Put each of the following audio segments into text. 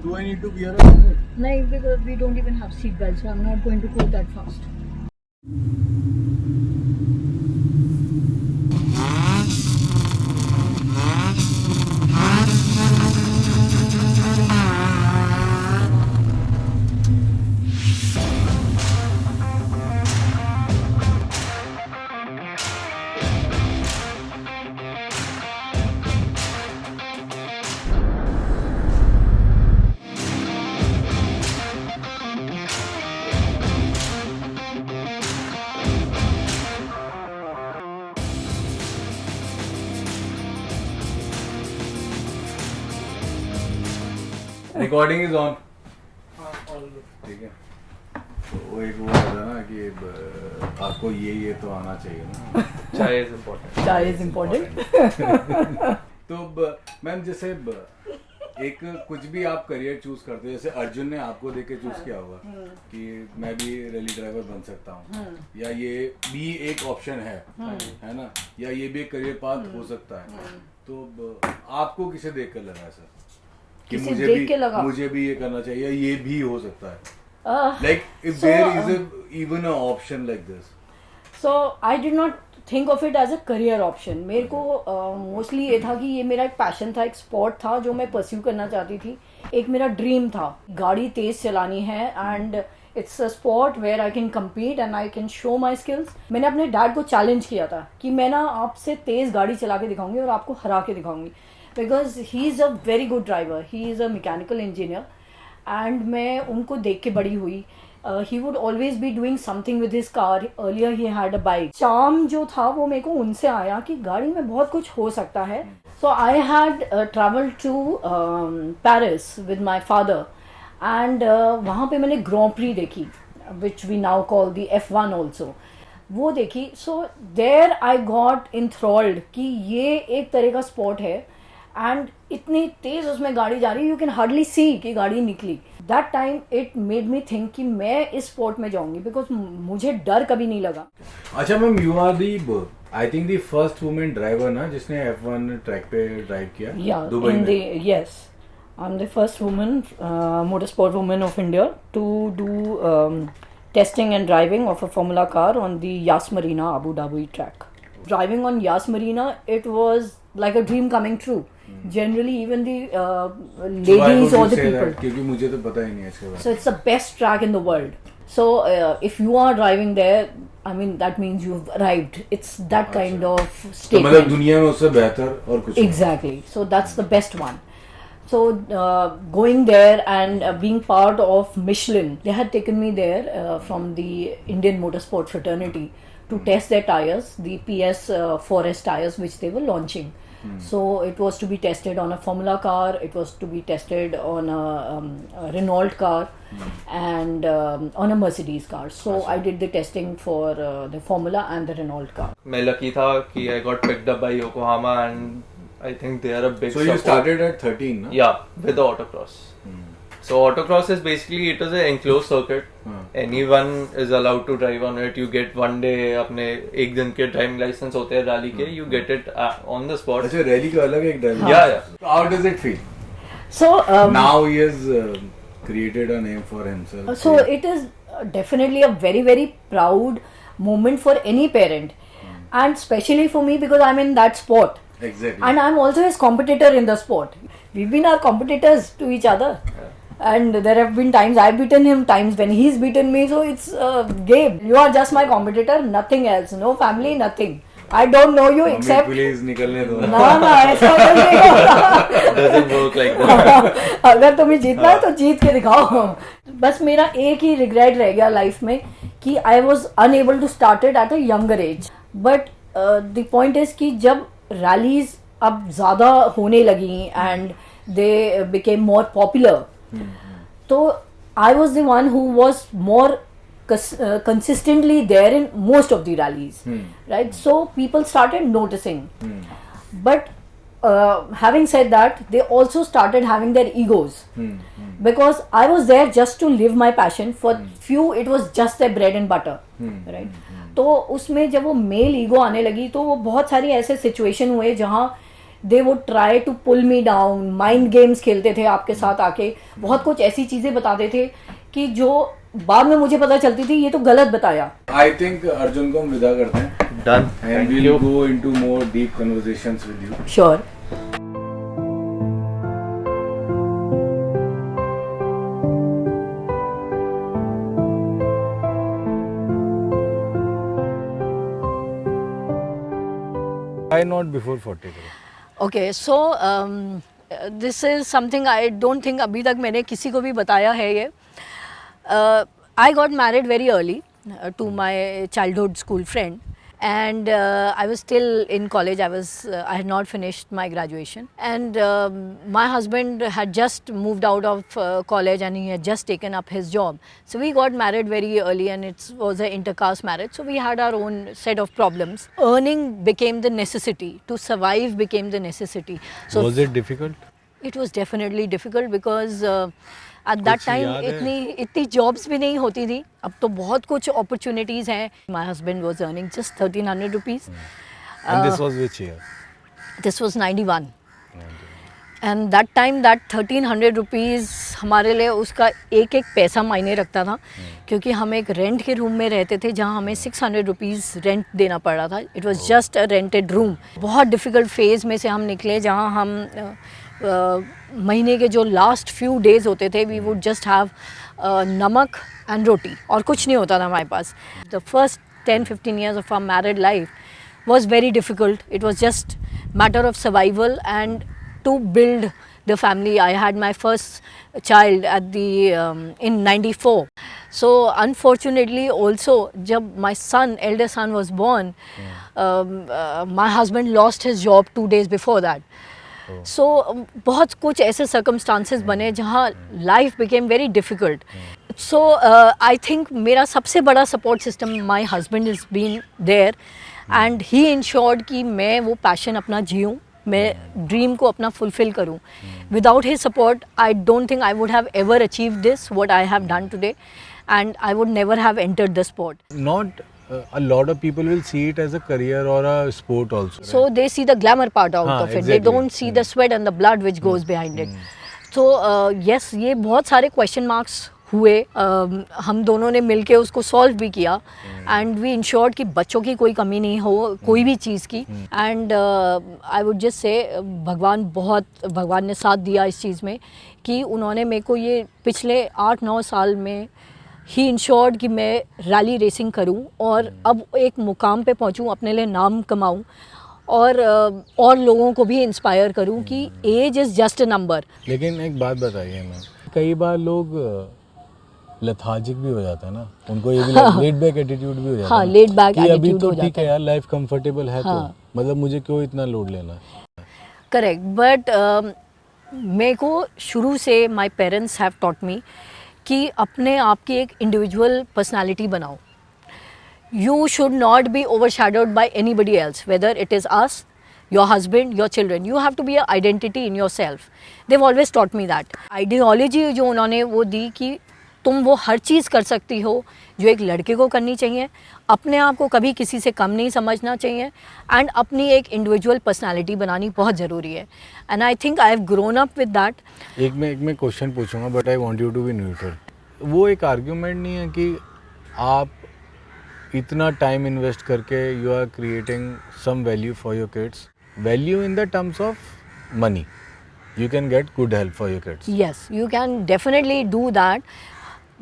do I need to wear a helmet? No, because we don't even have seat belts, so I'm not going to go that fast. Recording is on. ठीक है. तो वो एक वो होता है ना कि आपको ये तो आना चाहिए ना. चाय is important. Chai is important. तो मैम जैसे एक कुछ भी आप करियर चूज करते हो, जैसे अर्जुन ने आपको देख के चूज किया होगा कि मैं भी रैली ड्राइवर बन सकता हूँ, या ये भी एक ऑप्शन है ना, या ये भी एक करियर पाथ हो सकता है. तो आपको किसे देख कर लगा सर कि मुझे भी ये करना चाहिए, या ये भी हो सकता है? Like if there is even an option like this. So I did not think of it as a career option. मेरे को मोस्टली ये था कि ये मेरा एक पैशन था, एक स्पॉट था जो मैं परस्यू करना चाहती थी. एक मेरा ड्रीम था, गाड़ी तेज चलानी है and it's a spot where I can compete and I can show my skills. मैंने अपने डैड को चैलेंज किया था कि मैं ना आपसे तेज गाड़ी चला के दिखाऊंगी और आपको हरा के दिखाऊंगी, because he is a very good driver. He is a mechanical engineer and मैं उनको देख के बड़ी हुई. He would always be doing something with his car. Earlier he had a bike. Charm जो था वो मेरे को उनसे आया कि गाड़ी में बहुत कुछ हो सकता है. So I had traveled to Paris with my father and वहाँ पे मैंने Grand Prix देखी, which we now call the F1 also. वो देखी. So there I got enthralled कि ये एक तरह का स्पॉट है एंड इतनी तेज उसमें गाड़ी जा रही है, यू कैन हार्डली सी कि गाड़ी निकली. That time it made me think कि मैं इस स्पोर्ट में जाऊंगी, बिकॉज मुझे डर कभी नहीं लगा. अच्छा ma'am, you are the I think the first women driver ना जिसने F1 ट्रैक पे ड्राइव किया दुबई में. Yes, I am the first woman motorsport woman of India to do testing and driving of a formula car on the Yas Marina Abu Dhabi track. Driving on Yas Marina, it was like a dream coming true. Generally even the ladies or the people, क्योंकि मुझे तो पता ही नहीं है इसके बारे में. So it's the best track in the world. So if you are driving there, I mean that means you've arrived. It's that kind of statement. तो मतलब दुनिया में उससे बेहतर और कुछ exactly. So that's the best one. So going there and being part of Michelin, they had taken me there from the Indian motorsport fraternity to test their tires, the PS Forest tires which they were launching. So it was to be tested on a Formula car, it was to be tested on a Renault car and on a Mercedes car. So I did the testing for the Formula and the Renault car. मैं lucky था कि I got picked up by Yokohama and I think they are a big So you started at 13, no? Yeah, with the autocross. So autocross is basically, it is an enclosed circuit. Anyone is allowed to drive on it. You get one day अपने एक दिन के driving licence होते हैं rally के, you get it on the spot. अच्छा, rally का अलग एक driving. Yeah. How does it feel? So now he has created a name for himself. So it is definitely a very very proud moment for any parent, and especially for me because I'm in that sport. Exactly. And I'm also his competitor in the sport. We've been our competitors to each other. And there have been times I've beaten him, times when he's beaten me. So it's a game. You are just my competitor, nothing else. No family, nothing. I don't know you except. Please निकलने दो. ना ऐसा नहीं होगा. Doesn't work like that. अगर तुम्हें जीतना है तो जीत के दिखाओ. बस मेरा एक ही रिग्रेट रह गया लाइफ में कि I was unable to start it at a younger age. But the point is कि जब rallies अब ज़्यादा होने लगी and they became more popular. तो I was the one who was more consistently there in most of the rallies, right? So people started noticing. But having said that, they also started having their egos, because I was there just to live my passion. For few it was just their bread and butter, right? तो उसमें जब वो male ego आने लगी तो वो बहुत सारी ऐसे सिचुएशन हुए जहाँ they would try to pull me down, mind games खेलते थे आपके साथ आके, बहुत कुछ ऐसी चीज़ें बताते थे कि जो बाद में मुझे पता चलती थी ये तो गलत बताया. आई थिंक अर्जुन को हम विदा करते हैं. Done. And we'll go into more deep conversations with you. Sure. Why not before 40? Okay so this is something I don't think अभी तक मैंने किसी को भी बताया है ये. I got married very early to my childhood school friend and I was still in college. I had not finished my graduation, and my husband had just moved out of college and he had just taken up his job. So we got married very early, and it was an intercaste marriage. So we had our own set of problems. Earning became the necessity. To survive became the necessity. So was it difficult? it was definitely difficult because at that time इतनी jobs भी नहीं होती थी. अब तो बहुत कुछ opportunities हैं. My husband was earning just 1,300 rupees. And this was which year? This was 91. And that time that 1,300 rupees हमारे लिए उसका एक एक पैसा मायने रखता था, क्योंकि हम एक रेंट के रूम में रहते थे जहाँ हमें 600 रुपीज़ रेंट देना पड़ रहा था. It was just a rented room. बहुत डिफ़िकल्ट फेज़ में से हम निकले, जहाँ हम महीने के जो लास्ट फ्यू डेज़ होते थे, we would just have namak and roti, और कुछ नहीं होता था हमारे पास. The first 10-15 years of our married life was very difficult. It was just matter of survival and to build the family. I had my first child at in 94. So unfortunately also, जब my elder son was born, my husband lost his job 2 days before that. So बहुत कुछ ऐसे circumstances बने जहाँ life became very difficult. So I think मेरा सबसे बड़ा support system, my husband has been there, and he ensured कि मैं वो passion अपना जीऊँ, मैं ड्रीम को अपना फुलफिल करूं. Without his support I don't think I would have ever achieved this what I have done today, and I would never have entered the sport. Not a lot of people will see it as a career or a sport also. So they see the glamour part out of it. They Exactly. don't see the sweat and the blood which goes behind it. So yes, ये बहुत सारे question marks हुए. हम दोनों ने मिलके उसको solve भी किया, एंड वी इंश्योर्ड कि बच्चों की कोई कमी नहीं हो कोई भी चीज़ की. And I would just say भगवान ने साथ दिया इस चीज़ में कि उन्होंने मेरे को ये पिछले 8-9 साल में ही इंश्योर्ड कि मैं रैली रेसिंग करूं और अब एक मुकाम पे पहुंचूं, अपने लिए नाम कमाऊं और लोगों को भी इंस्पायर करूं कि age is just a number. लेकिन एक बात बताइए मैम, कई बार लोग लेथार्जिक भी हो जाता है ना, उनको ये भी लेट बैक एटीट्यूड भी हो जाता है. हाँ, लेट बैक कि अभी एटीट्यूड तो हो ठीक जाता है है. यार, लाइफ कंफर्टेबल है, हाँ. तो मतलब मुझे क्यों इतना लोड लेना है. करेक्ट, बट मेरे को शुरू से my parents have taught me कि अपने आप की एक इंडिविजुअल पर्सनालिटी बनाओ. You should not be overshadowed bye anybody else, whether it is us, your husband, your children. You have to be an identity in yourself. They've always taught me that. Ideology जो उन्होंने वो दी कि तुम वो हर चीज़ कर सकती हो जो एक लड़के को करनी चाहिए, अपने आप को कभी किसी से कम नहीं समझना चाहिए, एंड अपनी एक इंडिविजुअल पर्सनालिटी बनानी बहुत ज़रूरी है. And I think I have grown up with that. एक मैं क्वेश्चन पूछूंगा, but I want you to be neutral. वो एक आर्ग्यूमेंट नहीं है कि आप इतना टाइम इन्वेस्ट करके you are creating some value for your kids, value in the terms of money, you can get good help for your kids. Yes, you can definitely do that,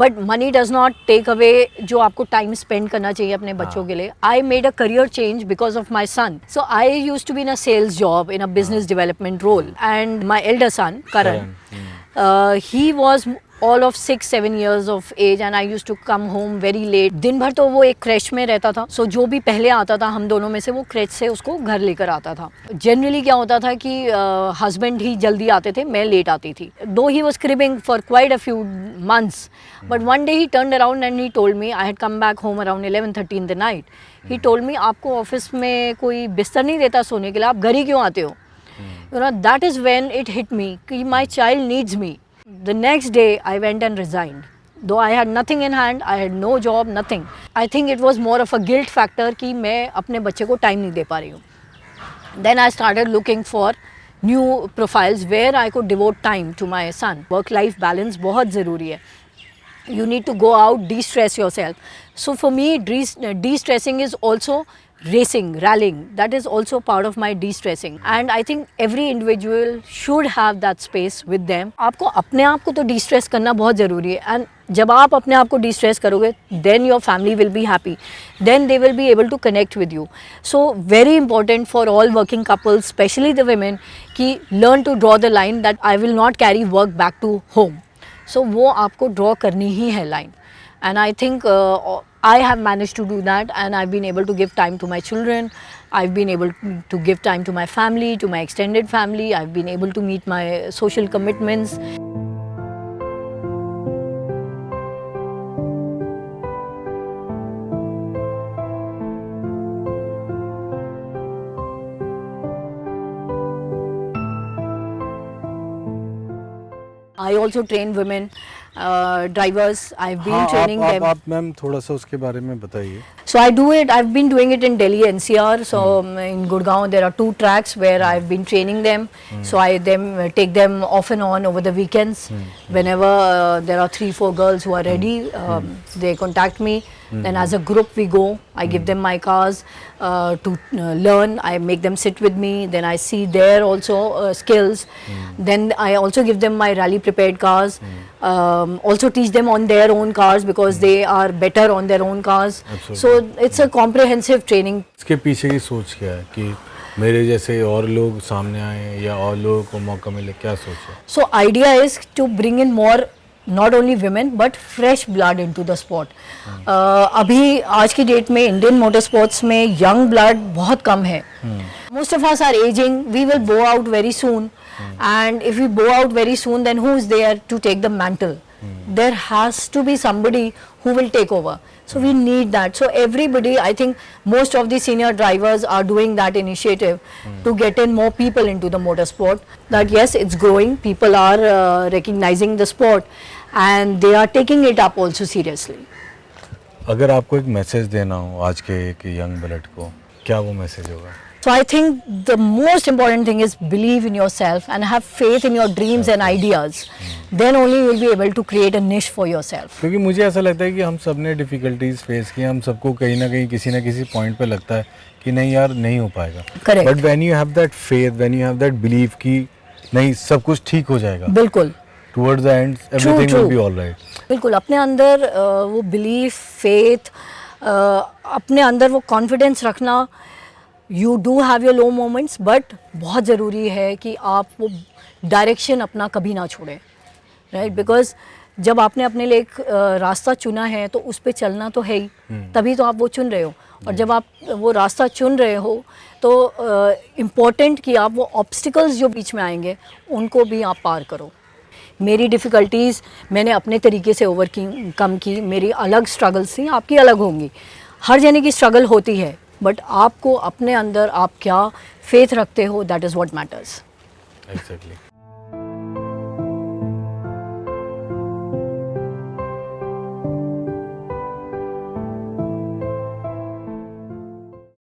but money does not take away जो आपको time spend करना चाहिए अपने बच्चों के लिए. I made a career change because of my son. So I used to be in a sales job in a business development role, and my elder son Karan, he was all of 6-7 years of age, and I used to come home very late. दिन भर तो वो एक crash में रहता था. So जो भी पहले आता था हम दोनों में से, वो क्रैश से उसको घर लेकर आता था. Generally क्या होता था कि husband ही जल्दी आते थे, मैं लेट आती थी. Though he was cribbing for quite a few months, but one day he turned around and he told me, I had come back home around 11:30 in the night. He told me, आपको office में कोई बिस्तर नहीं देता सोने के लिए, आप घर ही क्यों आते हो? You know, that is when it hit me कि my child needs me. The next day I went and resigned. Though I had nothing in hand, I had no job, nothing. I think it was more of a guilt factor कि मैं अपने बच्चे को time नहीं दे पा रही हूँ. Then I started looking for new profiles where I could devote time to my son. Work-life balance बहुत ज़रूरी है. You need to go out, de-stress yourself. So for me, de-stressing is also racing, rallying. That is also part of my de-stressing. And I think every individual should have that space with them. आपको अपने आप को तो de-stress करना बहुत ज़रूरी है. And जब आप अपने आप को de-stress करोगे, then your family will be happy. Then they will be able to connect with you. So very important for all working couples, especially the women, कि learn to draw the line that I will not carry work back to home. So वो आपको draw करनी ही है line. And I think I have managed to do that, and I've been able to give time to my children. I've been able to give time to my family, to my extended family. I've been able to meet my social commitments. I also train women drivers. I've been training them. आप ma'am थोड़ा सा उसके बारे में बताइए. So I do it. I've been doing it in Delhi NCR. So in Gurgaon there are 2 tracks where I've been training them. So I take them off and on over the weekends. Whenever there are 3-4 girls who are ready, they contact me. Then as a group we go. I give them my cars to learn. I make them sit with me. Then I see their also skills. Then I also give them my rally prepared cars. Also teach them on their own cars because they are better on their own cars. Absolutely. So it's a comprehensive training. इसके पीछे की सोच क्या है कि मेरे जैसे और लोग सामने आए या और लोगों को मौका मिले, क्या सोच है? So idea is to bring in more not only women but fresh blood into the sport. अभी आज की डेट में इंडियन मोटर स्पोर्ट्स में young blood बहुत कम है. Most of us are aging. We will bow out very soon. And if we bow out very soon, then who is there to take the mantle? There has to be somebody who will take over. So we need that. So everybody, I think most of the senior drivers are doing that initiative to get in more people into the motorsport. That yes, it's growing. People are recognizing the sport and they are taking it up also seriously. अगर आपको एक message देना हो आज के एक young blood को, क्या वो मैसेज होगा? So I think the most important thing is believe in yourself and have faith in your dreams and ideas. Then only you will be able to create a niche for yourself. क्योंकि मुझे ऐसा लगता है कि हम सब ने difficulties face की, हम सबको कहीं ना कहीं किसी ना किसी पॉइंट पे लगता है कि नहीं यार नहीं हो पाएगा. Correct. But when you have that faith, when you have that believe कि नहीं सब कुछ ठीक हो जाएगा, बिल्कुल. Towards the end everything will be alright. बिल्कुल अपने अंदर वो बिलीफ, फेथ, अपने अंदर वो कॉन्फिडेंस रखना. You do have your low moments but बहुत ज़रूरी है कि आप वो डायरेक्शन अपना कभी ना छोड़ें, राइट? बिकॉज जब आपने अपने लिए एक रास्ता चुना है तो उस पर चलना तो है ही, तभी तो आप वो चुन रहे हो. और जब आप वो रास्ता चुन रहे हो तो इम्पोर्टेंट कि आप वो ऑब्स्टिकल्स जो बीच में आएंगे उनको भी आप पार करो. मेरी डिफ़िकल्टीज़ मैंने अपने तरीके से ओवरकम की. मेरी अलग स्ट्रगल्स थी, आपकी अलग होंगी. हर जने की स्ट्रगल होती है, बट आपको अपने अंदर आप क्या फेथ रखते हो, that is what matters. Exactly.